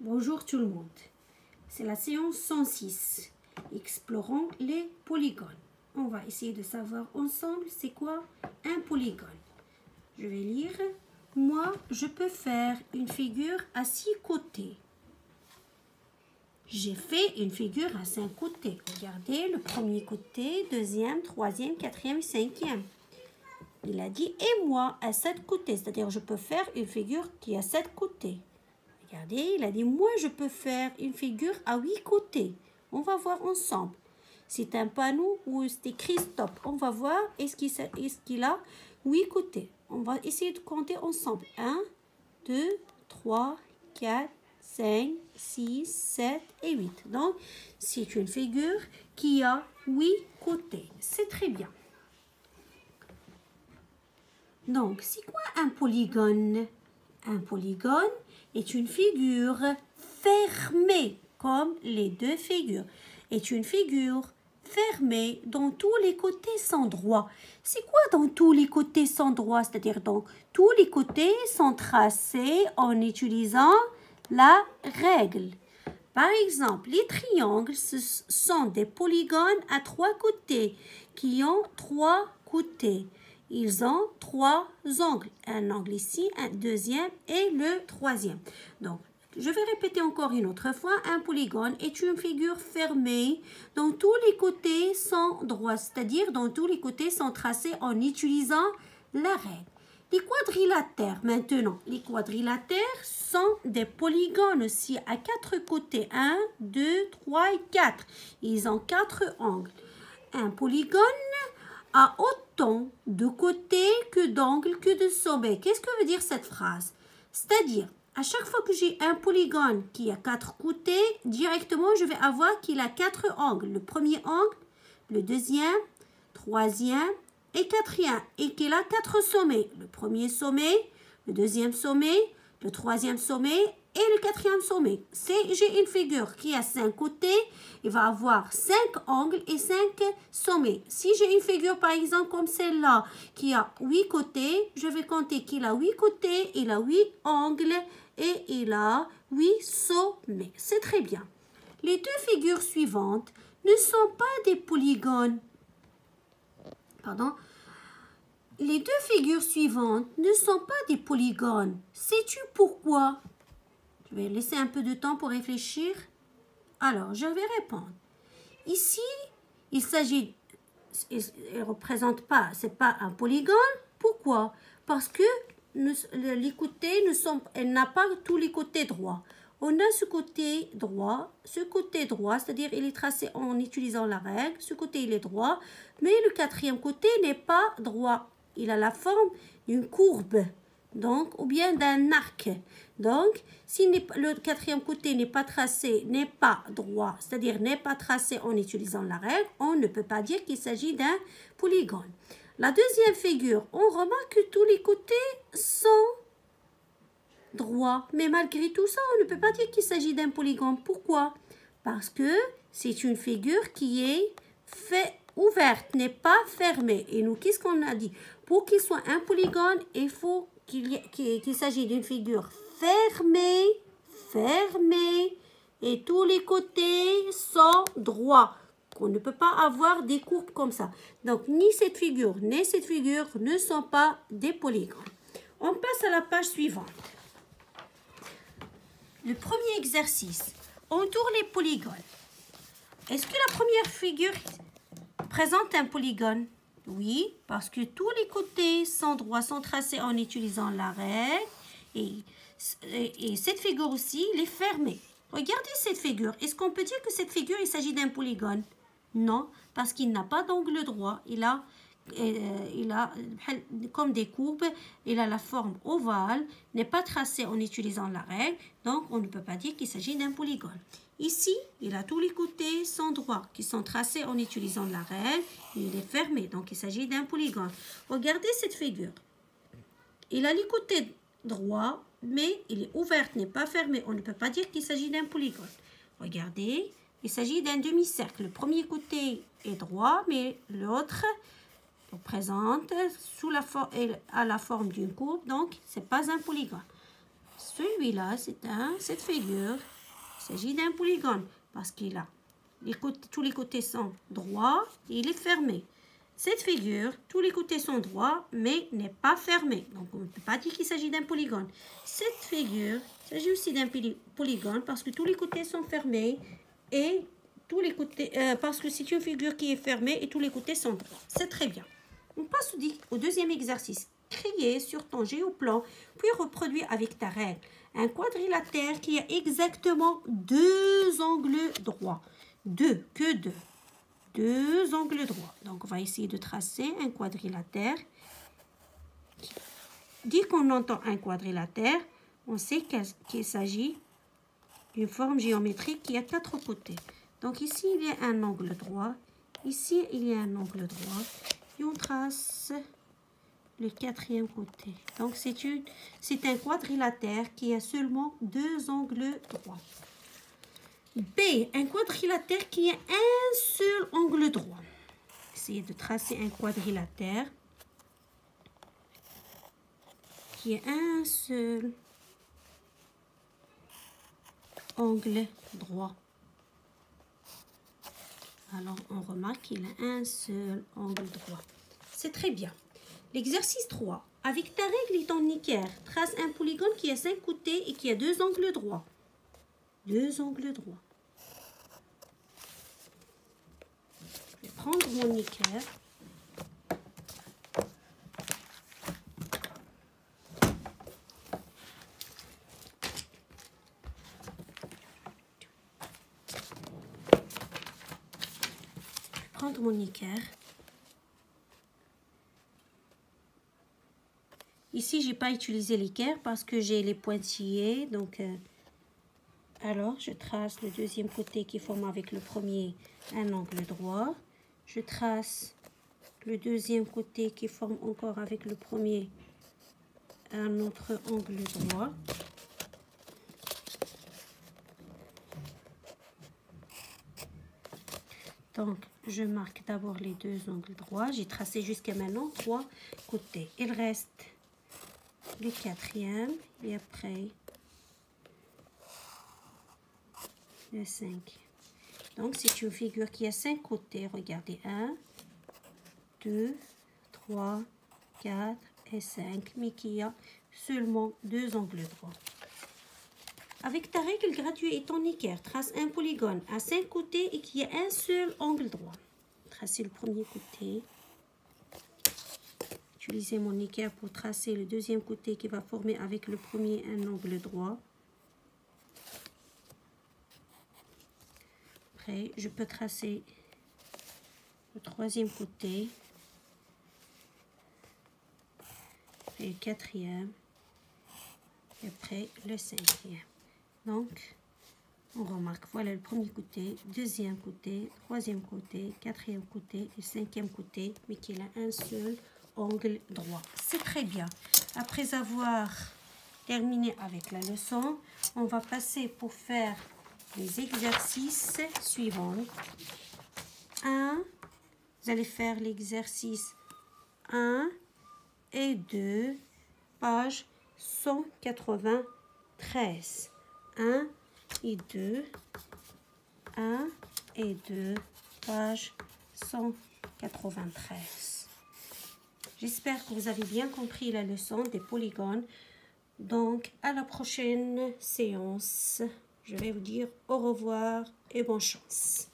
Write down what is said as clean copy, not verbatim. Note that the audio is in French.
Bonjour tout le monde. C'est la séance 106. Explorons les polygones. On va essayer de savoir ensemble c'est quoi un polygone. Je vais lire. Moi, je peux faire une figure à 6 côtés. J'ai fait une figure à 5 côtés. Regardez le premier côté, deuxième, troisième, quatrième, cinquième. Il a dit et moi à 7 côtés. C'est-à-dire je peux faire une figure qui a 7 côtés. Regardez, il a dit, moi, je peux faire une figure à 8 côtés. On va voir ensemble. C'est un panneau où c'est écrit stop. On va voir, est-ce qu'il a 8 côtés. On va essayer de compter ensemble. 1, 2, 3, 4, 5, 6, 7 et 8. Donc, c'est une figure qui a 8 côtés. C'est très bien. Donc, c'est quoi un polygone? Un polygone est une figure fermée, comme les deux figures. Est une figure fermée dont tous les côtés sont droits. C'est quoi dans tous les côtés sont droits? C'est-à-dire donc tous les côtés sont tracés en utilisant la règle. Par exemple, les triangles, ce sont des polygones à 3 côtés qui ont 3 côtés. Ils ont 3 angles. Un angle ici, un deuxième et le troisième. Donc, je vais répéter encore une autre fois. Un polygone est une figure fermée dont tous les côtés sont droits. C'est-à-dire dont tous les côtés sont tracés en utilisant la règle. Les quadrilatères, maintenant. Les quadrilatères sont des polygones aussi à 4 côtés. 1, 2, 3 et 4. Ils ont 4 angles. Un polygone a autant de côtés que d'angles que de sommets. Qu'est-ce que veut dire cette phrase? C'est-à-dire, à chaque fois que j'ai un polygone qui a 4 côtés, directement, je vais avoir qu'il a 4 angles. Le premier angle, le deuxième, troisième et quatrième. Et qu'il a 4 sommets. Le premier sommet, le deuxième sommet, le troisième sommet et le quatrième sommet. Si j'ai une figure qui a 5 côtés, il va avoir 5 angles et 5 sommets. Si j'ai une figure, par exemple, comme celle-là, qui a 8 côtés, je vais compter qu'il a 8 côtés, il a 8 angles et il a 8 sommets. C'est très bien. Les deux figures suivantes ne sont pas des polygones. Pardon. Les deux figures suivantes ne sont pas des polygones. Sais-tu pourquoi? Je vais laisser un peu de temps pour réfléchir. Alors, je vais répondre. Ici, il s'agit, il ne représente pas, ce n'est pas un polygone. Pourquoi? Parce que les côtés ne sont, elle n'a pas tous les côtés droits. On a ce côté droit, c'est-à-dire il est tracé en utilisant la règle. Ce côté, il est droit, mais le quatrième côté n'est pas droit. Il a la forme d'une courbe. Donc, ou bien d'un arc. Donc, si le quatrième côté n'est pas tracé, n'est pas droit, c'est-à-dire n'est pas tracé en utilisant la règle, on ne peut pas dire qu'il s'agit d'un polygone. La deuxième figure, on remarque que tous les côtés sont droits. Mais malgré tout ça, on ne peut pas dire qu'il s'agit d'un polygone. Pourquoi? Parce que c'est une figure qui est ouverte, n'est pas fermée. Et nous, qu'est-ce qu'on a dit? Pour qu'il soit un polygone, il faut qu'il s'agit d'une figure fermée, et tous les côtés sont droits. On ne peut pas avoir des courbes comme ça. Donc, ni cette figure ne sont pas des polygones. On passe à la page suivante. Le premier exercice. Entoure les polygones. Est-ce que la première figure présente un polygone? Oui, parce que tous les côtés sont droits, sont tracés en utilisant la règle. Et cette figure aussi, elle est fermée. Regardez cette figure. Est-ce qu'on peut dire que cette figure, il s'agit d'un polygone? Non, parce qu'il n'a pas d'angle droit. Il a comme des courbes. Il a la forme ovale, n'est pas tracé en utilisant la règle. Donc, on ne peut pas dire qu'il s'agit d'un polygone. Ici, il a tous les côtés sont droits, qui sont tracés en utilisant la règle. Il est fermé, donc il s'agit d'un polygone. Regardez cette figure. Il a les côtés droits, mais il est ouvert, n'est pas fermé. On ne peut pas dire qu'il s'agit d'un polygone. Regardez, il s'agit d'un demi-cercle. Le premier côté est droit, mais l'autre présente à la forme d'une courbe, donc ce n'est pas un polygone. celui-là, cette figure, il s'agit d'un polygone parce qu'il a tous les côtés sont droits et il est fermé. Cette figure, tous les côtés sont droits, mais n'est pas fermée. Donc, on ne peut pas dire qu'il s'agit d'un polygone. Cette figure, il s'agit aussi d'un polygone parce que tous les côtés sont fermés et tous les côtés, parce que c'est une figure qui est fermée et tous les côtés sont droits. C'est très bien. On passe au deuxième exercice. Créer sur ton géoplan, puis reproduire avec ta règle un quadrilatère qui a exactement deux angles droits. Deux angles droits. Donc, on va essayer de tracer un quadrilatère. Dès qu'on entend un quadrilatère, on sait qu'il s'agit d'une forme géométrique qui a quatre côtés. Donc, ici, il y a un angle droit. Ici, il y a un angle droit. Et on trace le quatrième côté. Donc, c'est un quadrilatère qui a seulement deux angles droits. B, un quadrilatère qui a un seul angle droit. Essayez de tracer un quadrilatère qui a un seul angle droit. Alors, on remarque qu'il a un seul angle droit. C'est très bien. L'exercice 3. Avec ta règle et ton équerre, trace un polygone qui a 5 côtés et qui a deux angles droits. Deux angles droits. Je vais prendre mon équerre. Prendre mon équerre. Ici, je n'ai pas utilisé l'équerre parce que j'ai les pointillés. Donc, alors, je trace le deuxième côté qui forme avec le premier un angle droit. Je trace le deuxième côté qui forme encore avec le premier un autre angle droit. Donc, je marque d'abord les deux angles droits. J'ai tracé jusqu'à maintenant 3 côtés. Il reste le quatrième et après le 5. Donc, c'est une figure qui a 5 côtés. Regardez, 1, 2, 3, 4 et 5, mais qui a seulement deux angles droits. Avec ta règle graduée et ton équerre, trace un polygone à 5 côtés et qui a un seul angle droit. Tracez le premier côté. Utilisez mon équerre pour tracer le deuxième côté qui va former avec le premier un angle droit. Après, je peux tracer le troisième côté. Et le quatrième. Et après, le cinquième. Donc, on remarque, voilà le premier côté, deuxième côté, troisième côté, quatrième côté et cinquième côté, mais qu'il a un seul angle droit. C'est très bien. Après avoir terminé avec la leçon, on va passer pour faire les exercices suivants. 1, vous allez faire l'exercice 1 et 2, page 193. 1 et 2, 1 et 2, page 193. J'espère que vous avez bien compris la leçon des polygones. Donc, à la prochaine séance. Je vais vous dire au revoir et bonne chance.